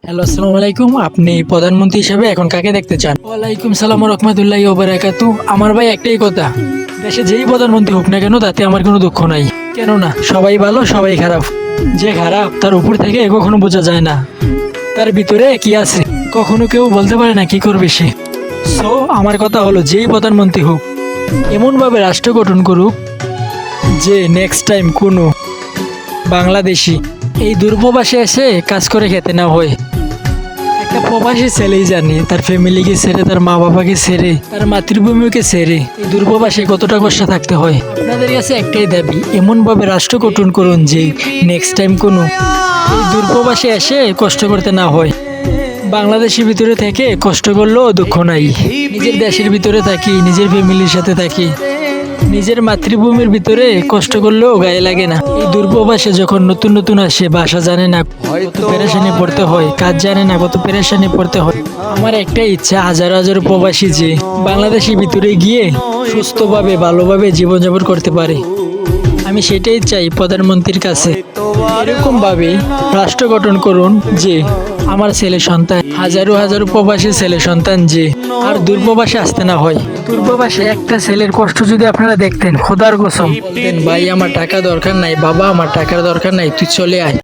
Hello, আসসালামু আলাইকুম। আপনি প্রধানমন্ত্রী হিসেবে এখন কাকে দেখতে চান? ওয়ালাইকুম সালাম রহমতুল্লাহি ওয়া বারাকাতু। আমার ভাই একটাই কথা, দেশে যেই প্রধানমন্ত্রী হোক না কেন তাতে আমার কোনো দুঃখ নাই। কেননা সবাই ভালো সবাই খারাপ। যে খারাপ তার উপর থেকে কখনো বোঝা যায় না তার ভিতরে কি আছে, কখনো কেউ বলতে পারে না কি করবে সে। সো আমার কথা হলো, যেই প্রধানমন্ত্রী হোক এমনভাবে রাষ্ট্র গঠন করুক যে নেক্সট টাইম কোনো বাংলাদেশি এই দুর্ভবাসে এসে কাজ করে খেতে না হয়। একটা প্রবাসী ছেলেই জানে তার ফ্যামিলিকে ছেড়ে, তার মা বাবাকে ছেড়ে, তার মাতৃভূমিকে ছেড়ে এই দুর্ভবাসে কতটা কষ্ট থাকতে হয়। আপনাদের কাছে একটাই দাবি, এমনভাবে রাষ্ট্র গঠন করুন যে নেক্সট টাইম কোনো এই দুর্ভবাসে এসে কষ্ট করতে না হয়। বাংলাদেশের ভিতরে থেকে কষ্ট করলেও দুঃখ নাই, নিজের দেশের ভিতরে থাকি, নিজের ফ্যামিলির সাথে থাকি, নিজের মাতৃভূমির ভিতরে কষ্ট করলেও গায়ে লাগে না। এই দুর্ভবাসে যখন নতুন নতুন আসে, ভাষা জানে না, কত পেরেশানি পড়তে হয়, কাজ জানে না, কত পেরেশানি পড়তে হয়। আমার একটাই ইচ্ছা, হাজার হাজার প্রবাসী যে বাংলাদেশের ভিতরে গিয়ে সুস্থভাবে ভালোভাবে জীবনযাপন করতে পারে। আমি সেটাই চাই প্রধানমন্ত্রীর কাছে, এরকম ভাবে রাষ্ট্র গঠন করুন যে আমার ছেলে সন্তান, হাজারো হাজারো প্রবাসী ছেলে সন্তান যে আর দুর্ভবাসে আসতে না হয়। দুর্ভবাসে একটা ছেলের কষ্ট যদি আপনারা দেখতেন, খোদার কসম বলতেন, ভাই আমার টাকা দরকার নাই, বাবা আমার টাকার দরকার নাই, তুই চলে আয়।